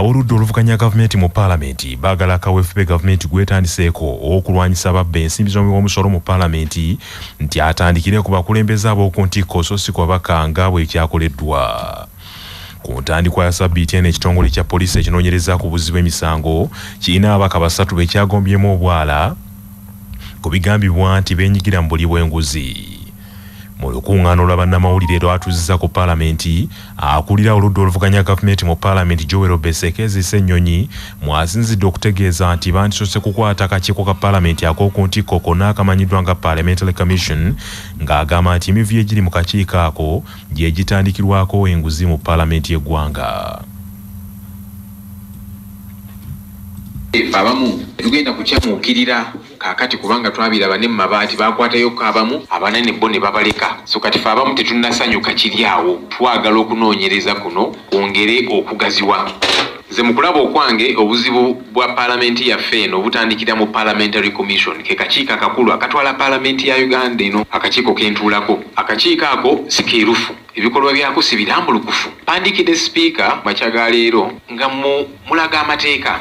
Ab'oludda oluvuganya gavumenti mu paalamenti baagala akaweefube gavumenti gwetandiseeko okulwanyisa ababba ensimbi z'omusolo mu paalamenti nti atandikire ku bakulembeze ab'oku ntikko so si ku babaka nga bwe kyakoleddwa. Ku ntandikwa ya sabbiiti eno ekitongole kya poliisi ekinoonyereza ku buzzi bw'emisango kirina ababaka 3 be kyagombyemu obwala ku bigambibwa nti beenyigira mu buli bw'enguzi. Mu lukuŋŋaano lwa bannamawulire lwatuuzizza ku paalamenti akulira oludda oluvuganya gavumenti mu paalamenti Joel Besekezi Ssenyonyi mwasinzidde okutegeeza nti bandisoose kukwata akakiiko ka paalamenti ak'oku ntikko konna akamanyiddwa nga Parliamentary Commission ng'agamba nti emivuyo egiri mu kakiiko ako gye gitandikirwako enguzi mu paalamenti y'eggwanga. Abamu tugenda kukyamuukirira kakati kubanga twabiraba ne mabaati bakwatayo abamu abanene bo ne babaleka so kati fe abamu tetunnasanyuka kiri awo twagala okunoonyereza kuno kwongere okugaziwa. Nze mu kulaba okwange obuzibu bwa paalamenti yaffe eno obutandikira mu Parliamentary Commission ke kakiiko akakulu akatwala paalamenti ya Uganda eno akakiiko kentuulako. Akakiiko ako sikeerufu ebikolwa byako si birambulukufu. Pandikidde sipiika makyaga leero nga mulaga amateeka.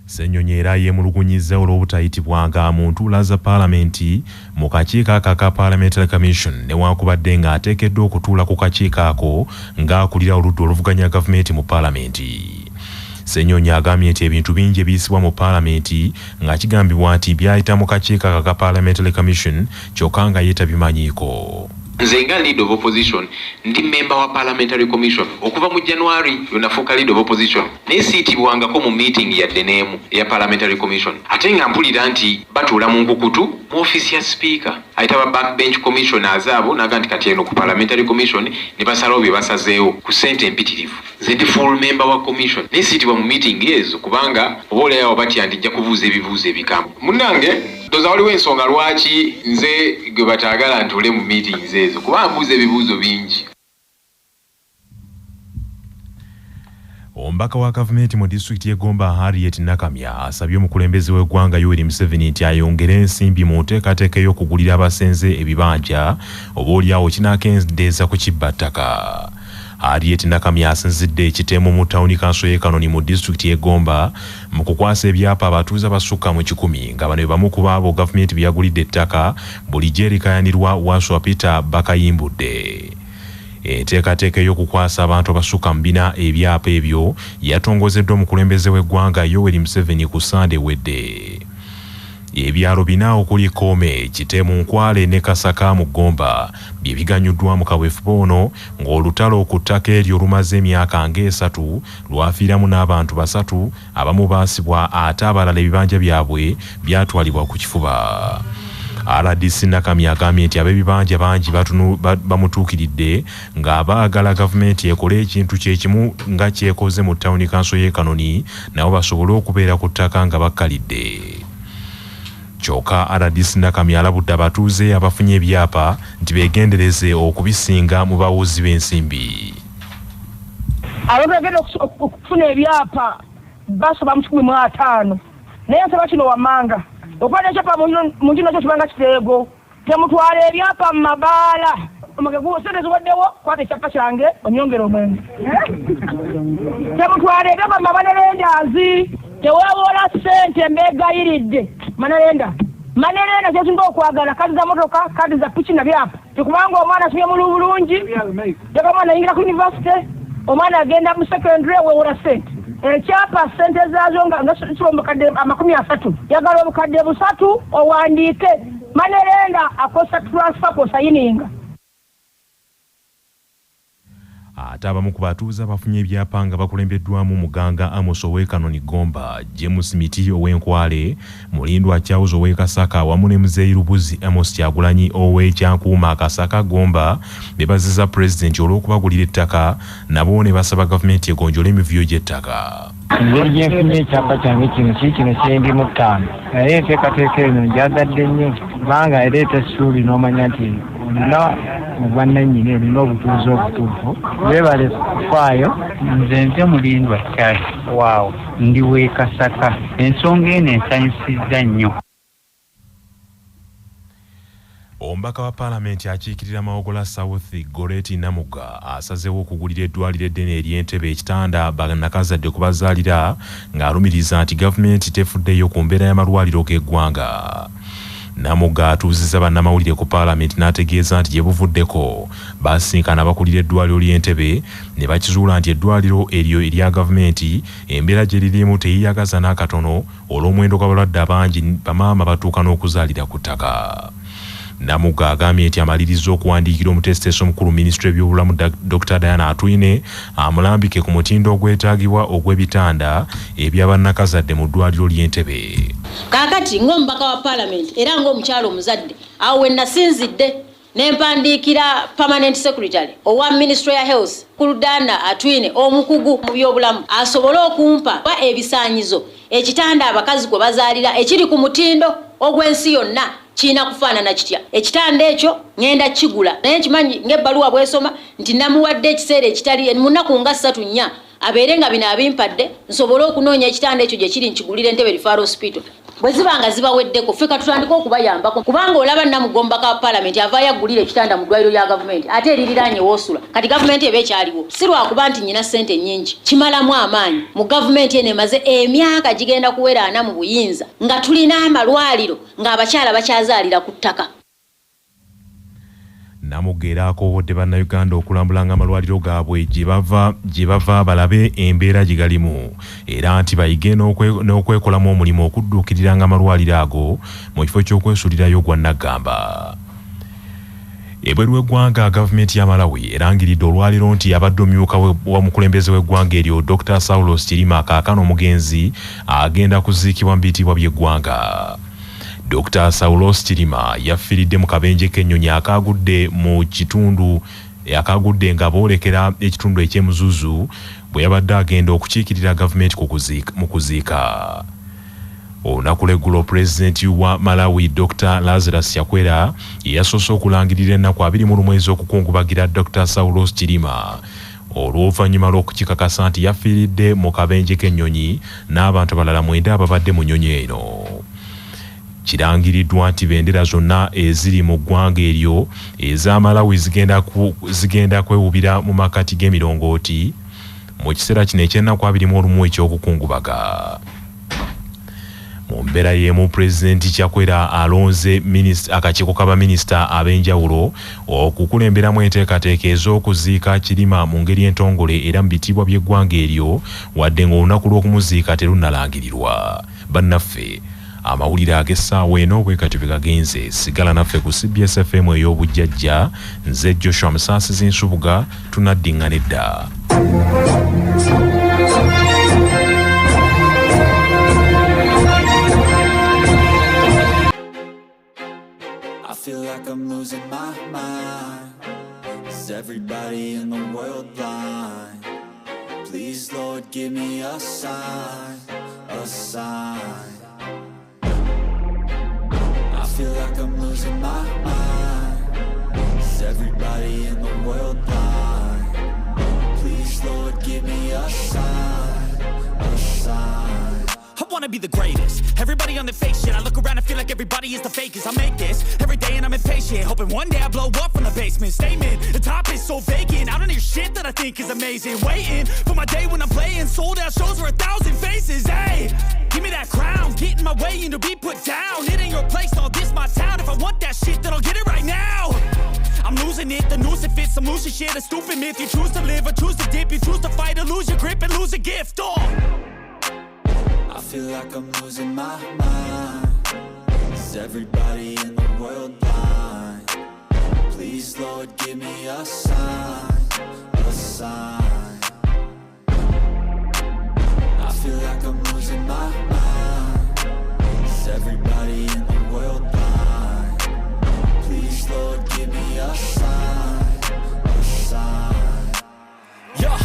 Ssenyonyi era yeemulugunyizza olw'obutayitibwanga mu ntuula za paalamenti mu kakiiko ako ka Parliamentary Commission newankubadde ng'ateekeddwa okutuula ku kakiiko ako ng'akulira oludda oluvuganya gavumenti mu paalamenti. Ssenyonyi agambye nti ebintu bingi ebiyisibwa mu paalamenti nga kigambibwa nti byayita mu kakiiko ako ka Parliamentary Commission kyokka nga ye tabimanyiiko. Nze nga leader of opposition ndi member wa Parliamentary Commission okuva mu January yonafuuka leader of opposition naye siitibwangako mu meeting yadde n'emu ya Parliamentary Commission ate nga mpulira nti batuula mu nkukutu mu office ya speaker ayita ba backbench commissioners abo naga nti kati eno ku Parliamentary Commission ne basalawo bye basazeewo ku ssente empitirivu. Nze ndi full member wa commission naye siitibwa mu meeting ezo kubanga oba olayawo batya ndijja kubuuza ebibuuzo ebikamu. Munnange ndoza waliwo ensonga lwaki nze gwe bataagala ntuule mu meetings ezo kuba mbuuza ebibuuzo bingi. Omubaka wa gavumenti mu disitulikiti y'Egomba Harriet Nakamya asabye omukulembeze w'eggwanga Yoweri Museveni nti ayongere ensimbi mu nteekateeka y'okugulira abasenze ebibanja oboolyawo kinaakendeeza ku kibbattaka. Harriet Nakamya asinzidde ekiteemo mu ttawuni kanso y'e Kanoni mu disitulikiti y'Egomba mu kukwasa ebyapa abatuuze abasukka mu 100 nga bano bamu ku baabo gavumenti bye yagulidde ettaka bulijjo erikayanirwa Wanswa Peter bakayimbudde. Enteekateeka y'okukwasa abantu abasukka mu 4 ebyapa ebyo yatongozeddwa omukulembeze w'eggwanga Yoweri Museveni ku Sande wedde. Ebyalo 4 okuli Kome, Kitemu, Nkwale ne Kasaka mu Gomba bye biganyuddwa mu kaweefube ono ng'olutalo ku ttaka eryo lumaze emyaka nga3 lwafiiramu n'abantu 3 abamu baasibwa ate abalala ebibanja byabwe byatwalibwa ku kifuba. RDC Nakamya agambye nti ab'ebibanja bangi bamutuukiridde ng'abaagala gavumenti ekole ekintu kyekimu nga kyekoze mu ttawuni kanso y'e Kanoni nabo basobole okubeera ku ttaka nga bakkalidde. Kyokka RDC Nakamya alabudde abatuuze abafunye ebyapa nti beegendereze okubisinga mu bawuzi b'ensimbi. Abagenda okufuna ebyapa basoba mu 15 naye nsaba kino wammanga okwata ekyapa mu kino kyo kibanga kiteego temutwala ebyapa mu mabaala sente ziwaddewo kwata ekyapa kyange onyongera omwenge temutwala ebyapa mu mabanerendazi teweewoola ssente mbeegayiridde manerenda kyesinga okwagala kadi za motoka kadi za piki na byapa tekubanga omwana asomye mu bulungi teka omwana ayingira ku university omwana agenda mu secondary weewola ssente ekyapa ssente zaazo nga siba omukadde 30 yagala obukadde 3 owandiike manerenda akosa transfer kosayininga. Ate abamu ku batuuze abafunye ebyapa nga bakulembeddwamu Muganga Amos ow'e Kanoni Gomba, James Miti ow'Enkwale, Mulindwa Charles ow'e Kasaka wamu ne Muzeeyi Lubuzi Amos Kyagulanyi ow'e Kyankuuma Kasaka Gomba bebaziza pulezidenti olw'okubagulira ettaka nabo ne basaba gavumenti egonjola emivuyo gy'ettaka. Engeri gyenfunye ekyapa kyange kino kyendi mu 5 naye enteekateeka eno njagadde nnyo kubanga ereeta essuubi n'omanya nti olina obwannannyini olina obutuuzi obutuufu. Weebale kufaayo. Nze Mulindwa Charles waawo ndi w'e Kasaka. Ensonga eno ensanyusizza nnyo. Omubaka wa Paalamenti akiikirira Mawogola South Goreti Namuga asazeewo okugulira eddwaliro eddene ery'Entebbe ekitanda bannakazadde ku bazaalira ng'alumiriza nti gavumenti tefuddeyo ku mbeera y'amalwaliro g'eggwanga. Namuga atuuzizza bannamawulire ku Paalamenti n'ategeeza nti gye buvuddeko basinkana bakulira eddwaliro ly'Entebbe ne bakizuula nti eddwaliro eryo erya gavumenti embeera gye lirimu teyiyagaza n'akatono olw'omuwendo gw'abalwadde abangi bamaama batuuka n'okuzaalira ku ttaka. Namuga agambye nti amaliriza okuwandiikira omutesiteesi omukulu minisitule y'ebyobulamu Dr. Diana Atwine amulambike ku mutindo ogwetaagibwa ogw'ebitanda eby'abannakazadde mu ddwaliro ly'Entebbe. Kaakati ng'omubaka wa Paalamenti era ng'omukyalo omuzadde awo we nasinzidde ne mpandiikira Permanent Secretary owa Ministry ya Health Diana Atwine omukugu mu byobulamu asobole okumpa ebisaanyizo ekitanda abakazi kwe bazaalira ekiri ku mutindo ogw'ensi yonna kiina kufaanana kitya. Ekitanda ekyo ngenda kigula naye nkimanyi ng'ebbaluwa bwesoma nti namuwadde ekiseera ekitali mu nnaku nga 3-4 abeere nga bino abimpadde nsobole okunoonya ekitanda ekyo gye kiri nkigulira Entebbe Referral Hospital. Bwe zibanga zibaweddeko ffe katutandika okubayambako kubanga olaba Namugombaka wa Paalamenti avaayo aggulira ekitanda mu ddwaliro lya gavumenti ate eririraanye woosula kati gavumenti eba ekyaliwo si lwakuba nti nnyina ssente nnyingi kimalamu amaanyi mu gavumenti eno emaze emyaka gigenda kuwera 4 mu buyinza nga tulina amalwaliro ng'abakyala bakyazaalira ku ttaka. Namugeera akobodde bannayuganda okulambulanga amalwaliro gaabwe gye bava balabe embeera gye galimu era nti bayige n'okwekolamu omulimu okudduukiriranga amalwaliro ago mu kifo ky'okwesuulirayo gwa Naggamba. Ebweru w'eggwanga gavumenti ya Malawi erangiridde olwaliro nti abadde omumyuka wa mukulembeze w'eggwanga eryo Dr. Saulos Chilima kaakano omugenzi agenda kuziikibwa mu bitiibwa by'eggwanga. Dr. Saulos Chilima yafiiridde mu kabenje k'ennyonyi akaagudde mu kitundu nga boolekera ekitundu eky'emuzuzu bwe yabadde agenda okukiikirira gavumenti mu kuziika. Olunaku lw'eggulo pulezidenti wa Malawi Dr. Lazarus Chakwera yasoose okulangirira ennaku 21 okukungubagira Dr. Saulos Chilima olw'oluvannyuma lw'okukikakasa nti yafiiridde mu kabenje k'ennyonyi n'abantu abalala 9 ababadde mu nnyonyi eno. Kirangiriddwa nti bendera zonna eziri mu ggwanga eryo eza Malawi zigenda kwewubira mu makati g'emirongooti mu kiseera kino eky'ennaku 21 eky'okukungubaga. Mu mbeera y'emu pulezidenti Chakwera alonze akakiiko k'abaminisita ab'enjawulo okukulemberamu enteekateeka ez'okuziika Chilima mu ngeri entongole era mu bitiibwa by'eggwanga eryo wadde ng'olunaku lw'okumuziika terunnalangirirwa. Bannaffe amawulire ag'essaawa eno bwe kati bwe gagenze. Sigala naffe ku CBS FM ey'obujjajja. Nze Joshua Musaasizi Nsubuga, tunaddiŋŋana edda. I feel like I'm losing my mind. Is everybody in the world blind? Please, Lord, give me a sign, a sign. I feel like I'm losing my mind. Is everybody in the world blind? Please, Lord, give me a sign, a sign. I wanna be the greatest. Everybody on the fake shit. I look around and feel like everybody is the fakest. I make this every day and I'm impatient, hoping one day I blow up from the basement. Statement, the top is so vacant. I don't hear shit that I think is amazing. Waiting for my day when I'm playing sold out shows for 1,000 faces. Hey, give me that crown, get in my way and to be put down. It ain't your place, no, this my town. If I want that shit, then I'll get it right now. I'm losing it, the noose it fits. Some losing shit, a stupid myth. You choose to live or choose to dip. You choose to fight or lose your grip and lose a gift. Oh, I feel like I'm losing my mind. Is everybody in the world blind? Please, Lord, give me a sign, a sign. I feel like I'm losing my mind. Is everybody in the world blind? Please, Lord, give me a sign, a sign. yeah.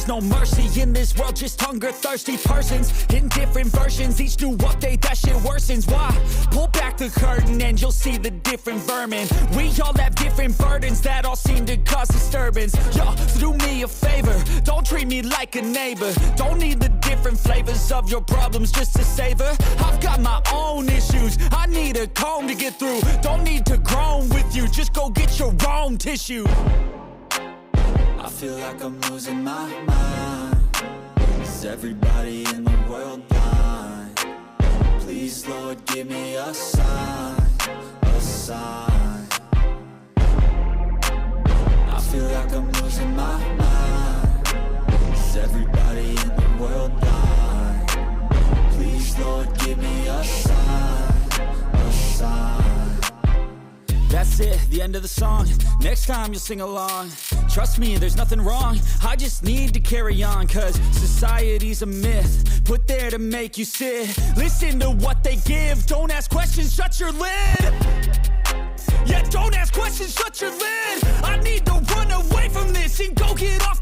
there's no mercy in this world, just hunger-thirsty persons in different versions. Each new update, that shit worsens. Why? Pull back the curtain and you'll see the different vermin. We all have different burdens that all seem to cause disturbance. Yo, so do me a favor, don't treat me like a neighbor. Don't need the different flavors of your problems just to savor. I've got my own issues, I need a comb to get through. Don't need to groan with you, just go get your own tissue. I feel like I'm losing my mind. Is everybody in the world blind? Please, Lord, give me a sign, a sign. I feel like I'm losing my mind. Is everybody in the world blind? Please, Lord, give me a sign, a sign. That's it, the end of the song. Next time you'll sing along. Trust me, there's nothing wrong. I just need to carry on, cause society's a myth put there to make you sit. Listen to what they give. Don't ask questions, shut your lid. Yeah, don't ask questions, shut your lid. I need to run away from this and go get off